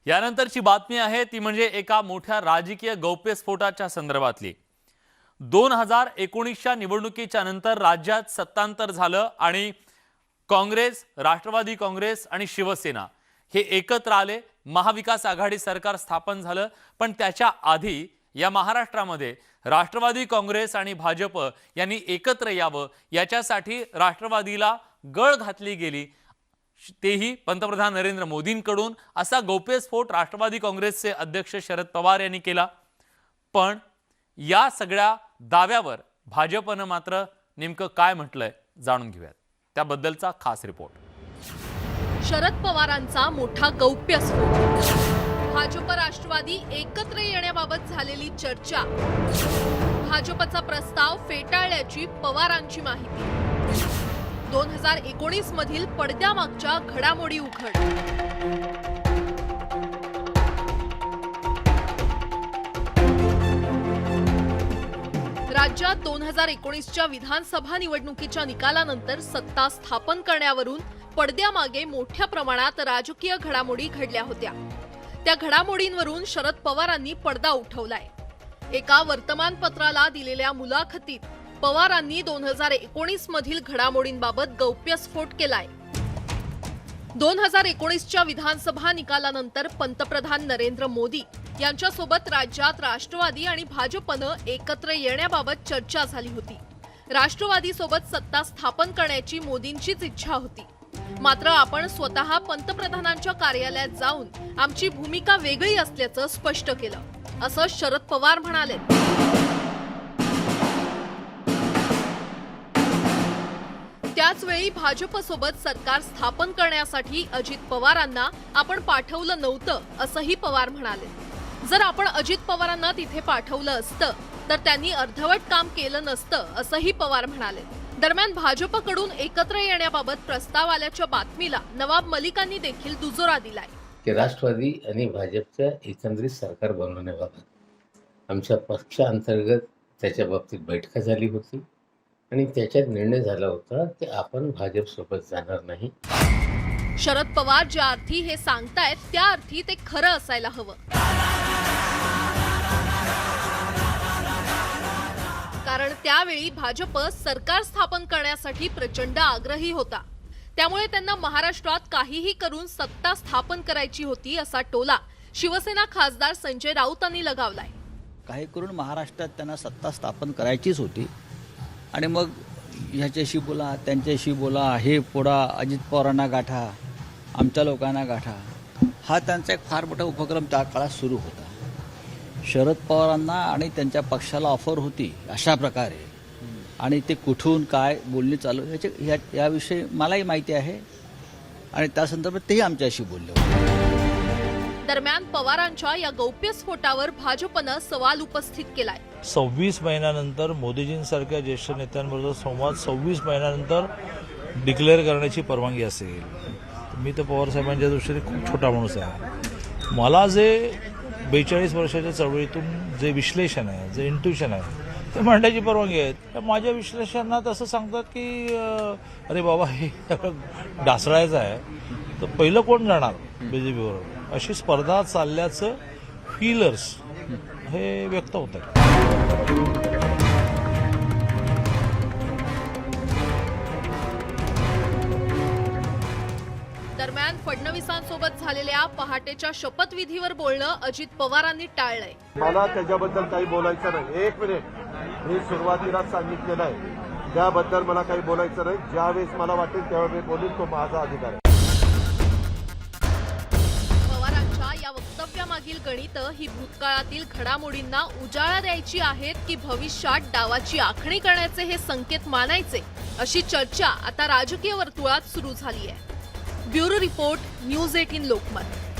यानंतरची बातमी आहे ती म्हणजे एका मोठ्या राजकीय गौप्यस्फोटाच्या संदर्भातली। 2019च्या निवडणुकीच्या नंतर राज्यात सत्तांतर झालं आणि काँग्रेस, राष्ट्रवादी काँग्रेस आणि शिवसेना हे एकत्र आले, महाविकास आघाडी सरकार स्थापन झालं। पण त्याच्या आधी या महाराष्ट्रामध्ये राष्ट्रवादी काँग्रेस आणि भाजप यांनी एकत्र यावं याच्यासाठी राष्ट्रवादीला गळ घातली गेली, तेही पंतप्रधान नरेंद्र मोदींकडून। असा गौप्यस्फोट राष्ट्रवादी काँग्रेसचे अध्यक्ष शरद पवार यांनी केला। पण या सगळ्या दाव्यावर भाजपनं मात्र नेमकं काय म्हटलंय जाणून घेऊयात, त्याबद्दलचा खास रिपोर्ट। शरद पवारांचा मोठा गौप्यस्फोट, भाजप राष्ट्रवादी एकत्र येण्याबाबत झालेली चर्चा, भाजपचा प्रस्ताव फेटाळल्याची पवारांची माहिती, 2019 मधील पडद्यामागच्या घडामोडी उघड। राज्यात 2019च्या विधानसभा निवडणुकीच्या निकालानंतर सत्ता स्थापन करण्यावरून पडद्यामागे मोठ्या प्रमाणात राजकीय घडामोडी घडल्या होत्या। त्या घडामोडींवरून शरद पवारांनी पडदा उठवलाय। एका वर्तमानपत्राला दिलेल्या मुलाखतीत पवारांनी 2019 मधील घडामोडींबाबत गौप्यस्फोट केलाय। 2019च्या विधानसभा निकालानंतर पंतप्रधान नरेंद्र मोदी यांच्यासोबत राज्यात राष्ट्रवादी आणि भाजपनं एकत्र येण्याबाबत चर्चा झाली होती। राष्ट्रवादीसोबत सत्ता स्थापन करण्याची मोदींचीच इच्छा होती। मात्र आपण स्वतः पंतप्रधानांच्या कार्यालयात जाऊन आमची भूमिका वेगळी असल्याचं स्पष्ट केलं, असं शरद पवार म्हणाले। त्याचवेळी भाजपसोबत सरकार स्थापन करण्यासाठी अजित पवारांना आपण पाठवलं नव्हतं, असंही पवार म्हणाले। जर आपण अजित पवारांना तिथे पाठवलं असतं तर त्यांनी अर्धवट काम केलं नसतं, असंही पवार म्हणाले। दरम्यान भाजपकडून एकत्र येण्याबाबत प्रस्ताव आल्याच्या बातमीला नवाब मलिकांनी देखील दुजोरा दिलाय की राष्ट्रवादी आणि भाजपच्या एकंदरीत सरकार बनवण्याबाबत आमच्या पक्षांतर्गत त्याच्या बाबतीत बैठका झाली होती आणि त्याच्यात निर्णय झाला होता की आपण भाजपसोबत जाणार नाही। शरद पवार ज्या अर्थी हे सांगतायत त्या अर्थी ते खरं असायला हवं, कारण त्यावेळी भाजप सरकार स्थापन करण्यासाठी प्रचंड आग्रही होता। त्यामुळे त्यांना महाराष्ट्रात काहीही करून सत्ता स्थापन करायची होती, असा टोला शिवसेना खासदार संजय राऊतांनी लगावलाय। काही करून महाराष्ट्रात त्यांना सत्ता स्थापन करायचीच होती आणि मग ह्याच्याशी बोला त्यांच्याशी बोला, हे पोडा अजित पवारांना गाठा, आमच्या लोकांना गाठा, हा त्यांचा एक फार मोठा उपक्रम त्या काळात सुरू होता। शरद पवारांना आणि त्यांच्या पक्षाला ऑफर होती अशा प्रकारे, आणि ते कुठून काय बोलणी चालू याविषयी मलाही माहिती आहे आणि त्या संदर्भात तेही आमच्याशी बोलले होते। दरम्यान पवारांच्या या गौप्यस्फोटावर भाजपनं सवाल उपस्थित केलाय। 26 महिन्यानंतर मोदीजींसारख्या ज्येष्ठ नेत्यांबरोबर संवाद 26 महिन्यानंतर डिक्लेअर करण्याची परवानगी असेल, मी तर पवार साहेबांच्या दृष्टीने खूप छोटा माणूस आहे। मला जे 42 वर्षाच्या चळवळीतून जे विश्लेषण आहे, जे इंट्युशन आहे, ते मांडण्याची परवानगी आहे। तर माझ्या विश्लेषणात असं सांगतात की अरे बाबा हे डासळायचं आहे तर पहिलं कोण जाणार बीजेपीवर, अशी स्पर्धा चालल्याचं फीलर्स हे व्यक्त होत आहे। दरम्यान फडणवीसांसोबत झालेल्या पहाटेच्या शपथविधीवर बोलणं अजित पवारांनी टाळलंय। मला त्याच्याबद्दल काही बोलायचं नाही। एक मिनिट, मी सुरुवातीलाच सांगितलेलं आहे त्याबद्दल मला काही बोलायचं नाही। ज्यावेळेस मला वाटेल त्यावेळेस मी बोलीन, तो माझा अधिकार आहे। पवारांच्या या वक्तव्यामागील गणित ही भूतकाळातील घडामोडींना उजाळा द्यायची आहेत की भविष्यात डावाची आखणी करण्याचे हे संकेत मानायचे, अशी चर्चा आता राजकीय वर्तुळात सुरू झाली आहे। Bureau report, news 18 Lokmat.